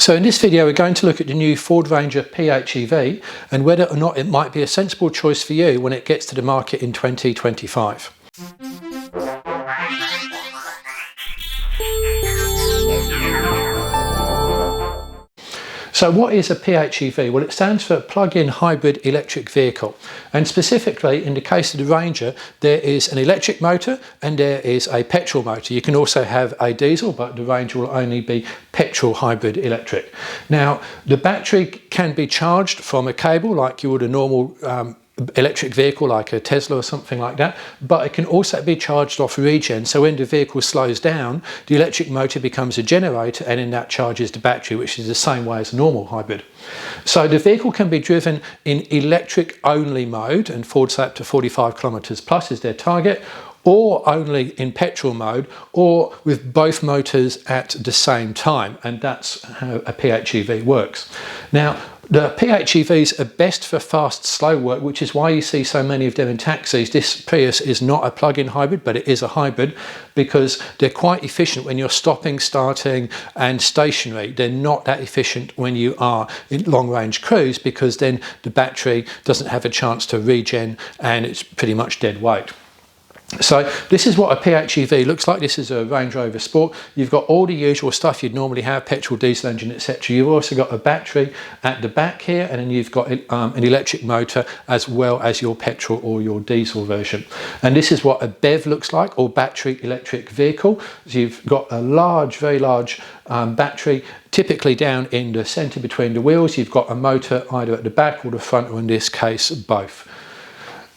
So in this video we're going to look at the new Ford Ranger PHEV and whether or not it might be a sensible choice for you when it gets to the market in 2025. So what is a PHEV? Well, it stands for plug-in hybrid electric vehicle, and specifically in the case of the Ranger there is an electric motor and there is a petrol motor. You can also have a diesel, but the Ranger will only be petrol hybrid electric. Now the battery can be charged from a cable like you would a normal electric vehicle like a Tesla or something like that, but it can also be charged off regen. So when the vehicle slows down, the electric motor becomes a generator and then that charges the battery, which is the same way as a normal hybrid. So the vehicle can be driven in electric only mode, and Ford say up to 45 kilometers plus is their target, or only in petrol mode, or with both motors at the same time, and that's how a PHEV works. Now the PHEVs are best for fast slow work, which is why you see so many of them in taxis. This Prius is not a plug-in hybrid, but it is a hybrid because they're quite efficient when you're stopping, starting and stationary. They're not that efficient when you are in long range cruise, because then the battery doesn't have a chance to regen and it's pretty much dead weight. So this is what a PHEV looks like. This is a Range Rover Sport. You've got all the usual stuff you'd normally have: petrol, diesel engine, etc. You've also got a battery at the back here, and then you've got an electric motor as well as your petrol or your diesel version. And this is what a BEV looks like, or battery electric vehicle. So you've got a large, very large battery, typically down in the centre between the wheels. You've got a motor either at the back or the front, or in this case both.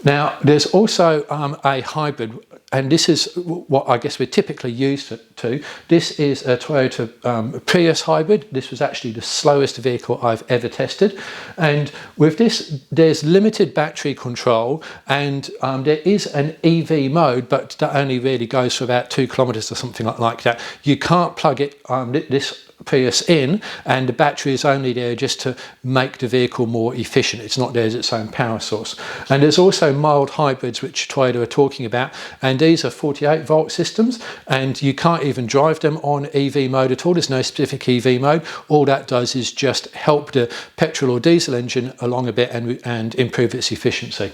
Now there's also a hybrid, and this is what I guess we're typically used to. This is a Toyota Prius hybrid. This was actually the slowest vehicle I've ever tested, and with this there's limited battery control, and there is an EV mode, but that only really goes for about 2 kilometers or something like that. You can't plug it this Prius in, and the battery is only there just to make the vehicle more efficient. It's not there as its own power source. And there's also mild hybrids which Toyota are talking about, and these are 48-volt systems, and you can't even drive them on EV mode at all. There's no specific EV mode. All that does is just help the petrol or diesel engine along a bit and improve its efficiency.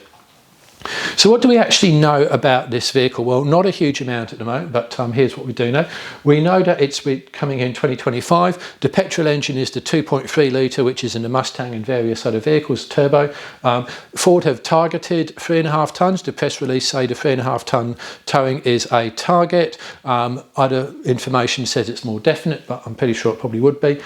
So what do we actually know about this vehicle? Well, not a huge amount at the moment, but here's what we do know. We know that it's coming in 2025. The petrol engine is the 2.3 litre, which is in the Mustang and various other vehicles, turbo. Ford have targeted 3.5 tonnes. The press release say the 3.5 tonne towing is a target. Other information says it's more definite, but I'm pretty sure it probably would be.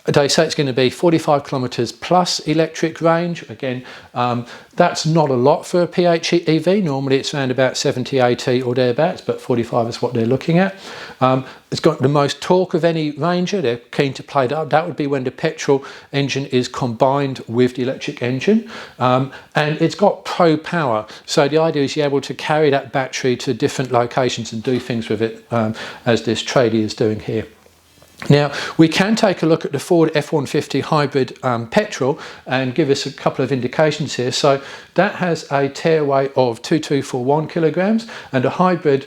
They say it's going to be 45 kilometers plus electric range. Again, that's not a lot for a PHEV. Normally it's around about 70, 80 or thereabouts, but 45 is what they're looking at. It's got the most torque of any Ranger. They're keen to play that up. That would be when the petrol engine is combined with the electric engine. And it's got pro power. So the idea is you're able to carry that battery to different locations and do things with it, as this tradie is doing here. Now we can take a look at the Ford F-150 hybrid petrol and give us a couple of indications here. So that has a tare weight of 2241 kilograms, and a hybrid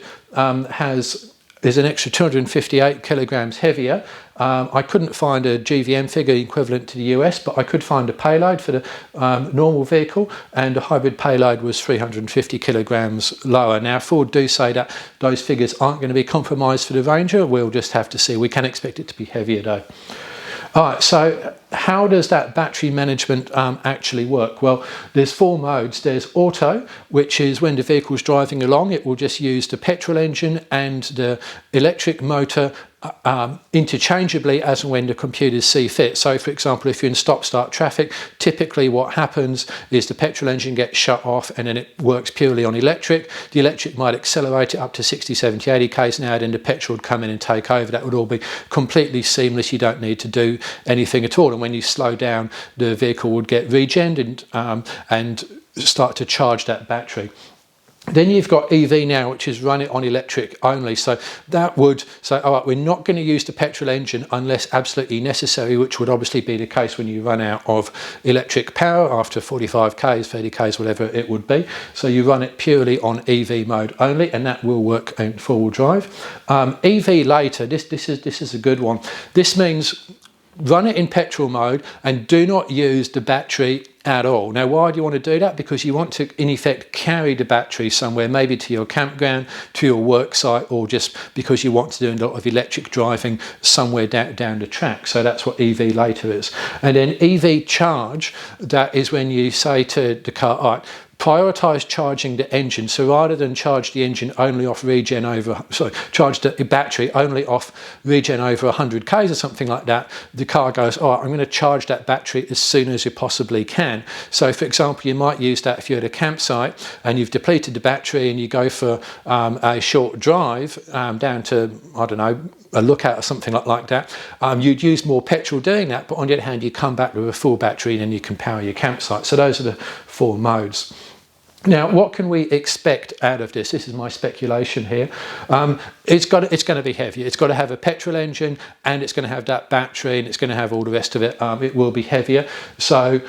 is an extra 258 kilograms heavier. I couldn't find a GVM figure equivalent to the US, but I could find a payload for the normal vehicle, and the hybrid payload was 350 kilograms lower. Now Ford do say that those figures aren't going to be compromised for the Ranger. We'll just have to see. We can expect it to be heavier though. All right, so how does that battery management actually work? Well, there's 4 modes. There's auto, which is when the vehicle's driving along, it will just use the petrol engine and the electric motor interchangeably as and when the computers see fit. So for example, if you're in stop-start traffic, typically what happens is the petrol engine gets shut off and then it works purely on electric. The electric might accelerate it up to 60, 70, 80 k's an hour, then the petrol would come in and take over. That would all be completely seamless. You don't need to do anything at all. And when you slow down, the vehicle would get regened and start to charge that battery. Then you've got EV now, which is run it on electric only. So that would say, all right, we're not going to use the petrol engine unless absolutely necessary, which would obviously be the case when you run out of electric power after 45 k's, 30 k's, whatever it would be. So you run it purely on EV mode only, and that will work in four-wheel drive. EV later, this is a good one. This means run it in petrol mode and do not use the battery at all. Now, why do you want to do that? Because you want to, in effect, carry the battery somewhere, maybe to your campground, to your work site, or just because you want to do a lot of electric driving somewhere down the track. So that's what EV later is. And then EV charge, that is when you say to the car, all right, prioritise charging the engine. So rather than charge the engine only off regen over, charge the battery only off regen over 100 k's or something like that, the car goes, all right, I'm going to charge that battery as soon as you possibly can. So for example, you might use that if you're at a campsite and you've depleted the battery and you go for a short drive down to, I don't know, a lookout or something like that, you'd use more petrol doing that, but on the other hand, you come back with a full battery and then you can power your campsite. So those are the 4 modes. Now, what can we expect out of this? This is my speculation here. It's going to be heavier. It's got to have a petrol engine, and it's going to have that battery, and it's going to have all the rest of it. It will be heavier. So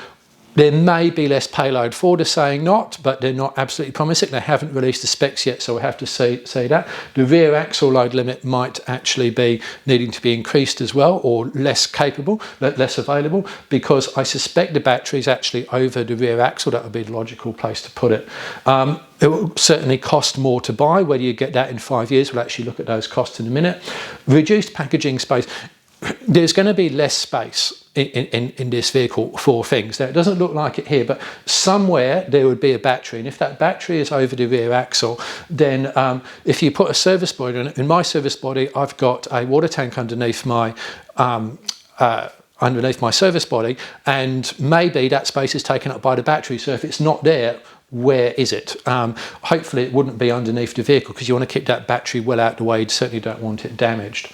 there may be less payload. Ford is saying not, but they're not absolutely promising. They haven't released the specs yet, so we'll have to see that. The rear axle load limit might actually be needing to be increased as well, or less capable, less available, because I suspect the battery is actually over the rear axle. That would be the logical place to put it. It will certainly cost more to buy. Whether you get that in 5 years, we'll actually look at those costs in a minute. Reduced packaging space. There's going to be less space in this vehicle for things. Now, it doesn't look like it here, but somewhere there would be a battery, and if that battery is over the rear axle, then if you put a service body on it, in my service body I've got a water tank underneath my service body, and maybe that space is taken up by the battery. So if it's not there, where is it? Hopefully it wouldn't be underneath the vehicle, because you want to keep that battery well out of the way. You certainly don't want it damaged.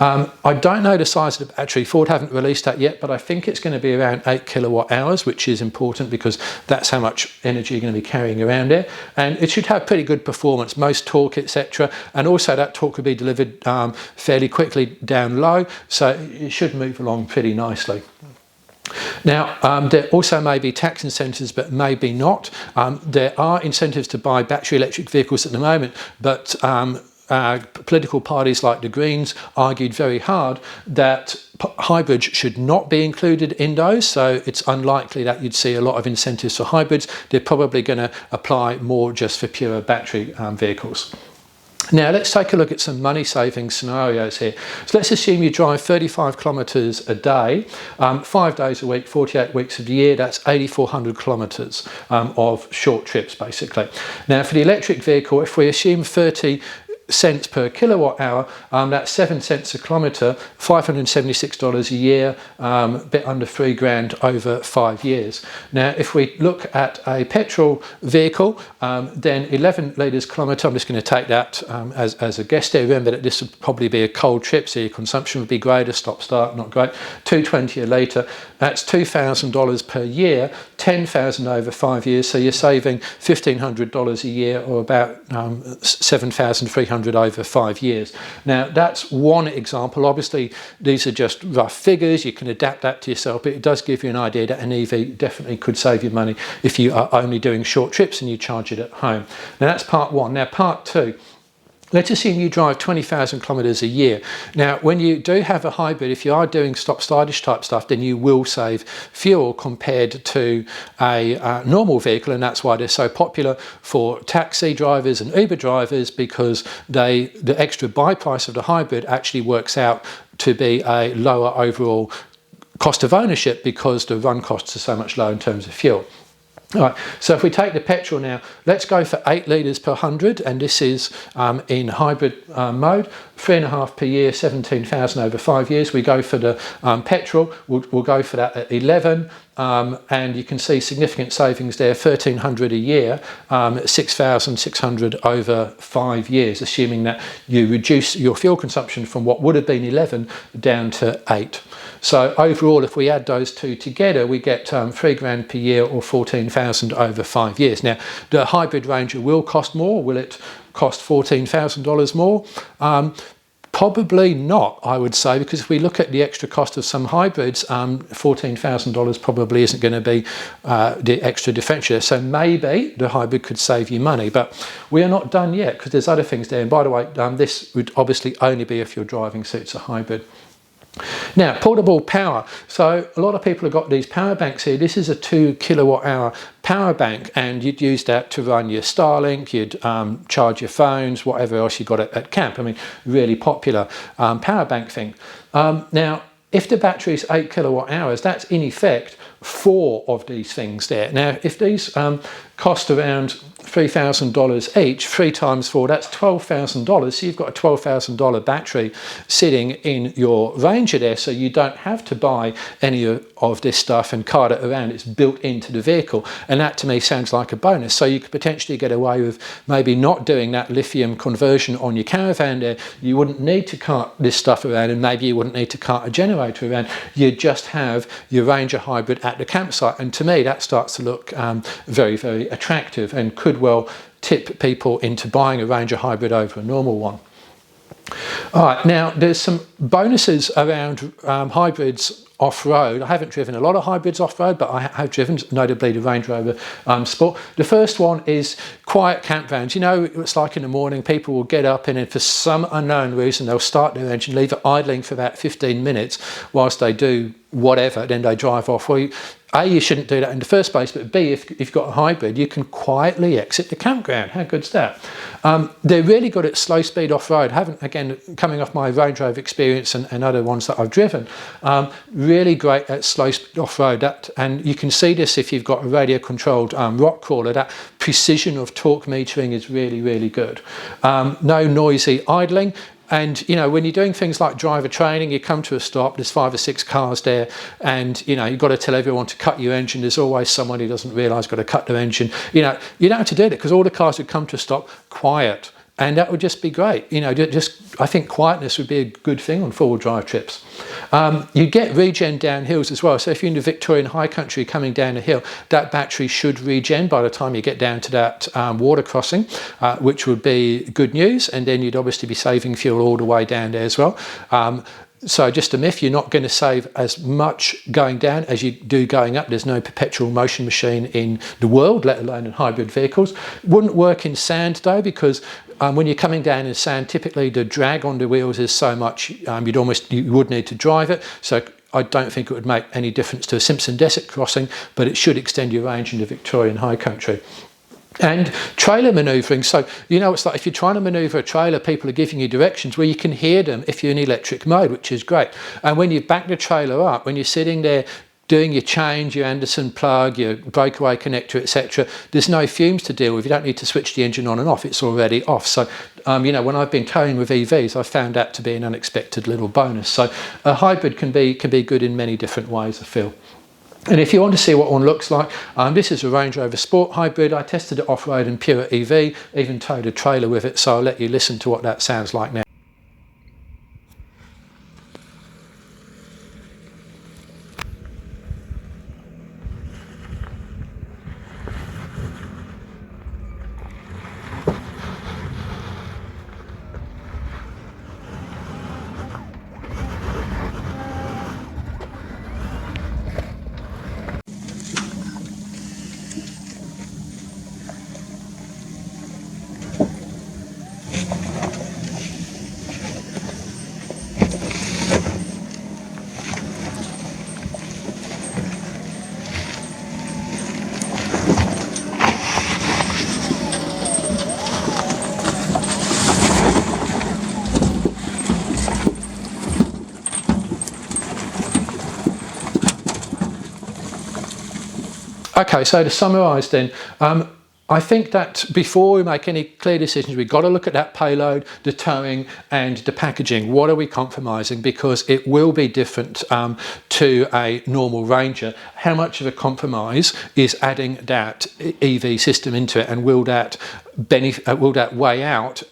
I don't know the size of the battery. Ford haven't released that yet, but I think it's going to be around 8 kilowatt hours, which is important because that's how much energy you're going to be carrying around there. And it should have pretty good performance, most torque, etc. And also that torque will be delivered fairly quickly down low, so it should move along pretty nicely. Now, there also may be tax incentives, but maybe not. There are incentives to buy battery electric vehicles at the moment, but political parties like the Greens argued very hard that hybrids should not be included in those, so it's unlikely that you'd see a lot of incentives for hybrids. They're probably going to apply more just for pure battery vehicles. Now let's take a look at some money saving scenarios here. So let's assume you drive 35 kilometres a day, 5 days a week, 48 weeks of the year. That's 8,400 kilometres of short trips basically. Now for the electric vehicle, if we assume 30 cents per kilowatt hour, that's 7 cents a kilometre, $576 a year, a bit under $3,000 over 5 years. Now if we look at a petrol vehicle, then 11 litres kilometre, I'm just going to take that as a guess there. Remember that this would probably be a cold trip, so your consumption would be greater, stop start not great. $2.20 a litre, that's $2,000 per year, $10,000 over 5 years, so you're saving $1,500 a year, or about $7,300 over 5 years. Now that's one example. Obviously these are just rough figures, you can adapt that to yourself, but it does give you an idea that an EV definitely could save you money if you are only doing short trips and you charge it at home. Now that's part one. Now part two, let's assume you drive 20,000 kilometres a year. Now, when you do have a hybrid, if you are doing stop-startish type stuff, then you will save fuel compared to a normal vehicle, and that's why they're so popular for taxi drivers and Uber drivers, because the extra buy price of the hybrid actually works out to be a lower overall cost of ownership because the run costs are so much lower in terms of fuel. All right, so if we take the petrol now, let's go for 8 litres per 100, and this is in hybrid mode, 3.5 per year, 17,000 over 5 years. We go for the petrol, we'll go for that at 11, and you can see significant savings there, 1,300 a year, 6,600 over 5 years, assuming that you reduce your fuel consumption from what would have been 11 down to 8. So overall, if we add those two together, we get $3,000 per year, or 14,000 over 5 years. Now, the hybrid Ranger will cost more. Will it cost $14,000 more? Probably not, I would say, because if we look at the extra cost of some hybrids, $14,000 probably isn't going to be the extra differential. So maybe the hybrid could save you money, but we are not done yet, because there's other things there. And by the way, this would obviously only be if your driving suits a hybrid. Now, portable power. So a lot of people have got these power banks here. This is a 2 kilowatt hour power bank, and you'd use that to run your Starlink, you'd charge your phones, whatever else you got at camp. I mean, really popular power bank thing. Now, if the battery is 8 kilowatt hours, that's in effect 4 of these things there. Now, if these cost around $3,000 each, 3 times 4, that's $12,000. So you've got a $12,000 battery sitting in your Ranger there, so you don't have to buy any of this stuff and cart it around. It's built into the vehicle, and that to me sounds like a bonus. So you could potentially get away with maybe not doing that lithium conversion on your caravan there. You wouldn't need to cart this stuff around, and maybe you wouldn't need to cart a generator around. You'd just have your Ranger hybrid at the campsite, and to me that starts to look very, very attractive and could well tip people into buying a Ranger hybrid over a normal one. All right, now there's some bonuses around hybrids off-road. I haven't driven a lot of hybrids off-road, but I have driven, notably the Range Rover Sport. The first one is quiet campgrounds. You know, it's like in the morning, people will get up and then for some unknown reason, they'll start their engine, leave it idling for about 15 minutes whilst they do whatever, then they drive off. Well, A, you shouldn't do that in the first place, but B, if you've got a hybrid, you can quietly exit the campground. How good's that? They're really good at slow speed off-road. Again, coming off my Range Rover experience and other ones that I've driven, really great at slow speed off-road. And you can see this if you've got a radio controlled rock crawler. That precision of torque metering is really, really good. No noisy idling. And, you know, when you're doing things like driver training, you come to a stop, there's 5 or 6 cars there, and, you know, you've got to tell everyone to cut your engine. There's always someone who doesn't realise got to cut their engine. You know, you don't have to do that because all the cars would come to a stop quiet. And that would just be great. You know, I think quietness would be a good thing on four-wheel drive trips. You get regen down hills as well. So if you're in the Victorian high country coming down a hill, that battery should regen by the time you get down to that water crossing, which would be good news. And then you'd obviously be saving fuel all the way down there as well. So just a myth, you're not going to save as much going down as you do going up. There's no perpetual motion machine in the world, let alone in hybrid vehicles. Wouldn't work in sand though, because when you're coming down in sand, typically the drag on the wheels is so much, you would need to drive it. So I don't think it would make any difference to a Simpson Desert crossing, but it should extend your range into Victorian high country. And trailer manoeuvring. So, you know, it's like if you're trying to manoeuvre a trailer, people are giving you directions where you can hear them if you're in electric mode, which is great. And when you back the trailer up, when you're sitting there doing your change, your Anderson plug, your breakaway connector, etc., there's no fumes to deal with. You don't need to switch the engine on and off. It's already off. So, you know, when I've been towing with EVs, I found that to be an unexpected little bonus. So a hybrid can be good in many different ways, I feel. And if you want to see what one looks like, this is a Range Rover Sport hybrid. I tested it off-road in pure EV, even towed a trailer with it, so I'll let you listen to what that sounds like now. Okay, so to summarise then, I think that before we make any clear decisions, we've got to look at that payload, the towing and the packaging. What are we compromising? Because it will be different to a normal Ranger. How much of a compromise is adding that EV system into it, and will that weigh out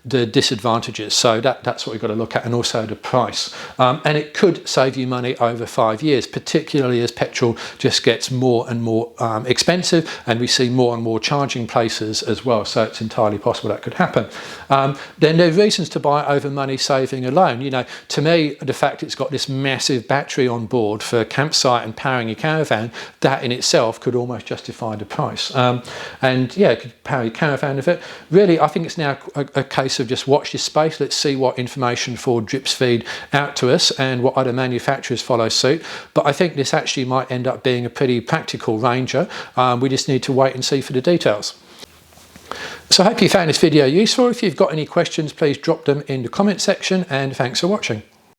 the disadvantages? So that's what we've got to look at, and also the price. And it could save you money over 5 years, particularly as petrol just gets more and more expensive, and we see more and more charging places as well. So it's entirely possible that could happen. Then there are reasons to buy over money saving alone. You know, to me, the fact it's got this massive battery on board for a campsite and powering your caravan, that in itself could almost justify the price. And yeah, it could power your caravan with it. Really, I think it's now a case of just watch this space. Let's see what information Ford drips feed out to us and what other manufacturers follow suit. But I think this actually might end up being a pretty practical Ranger. We just need to wait and see for the details. So I hope you found this video useful. If you've got any questions, please drop them in the comment section, and thanks for watching.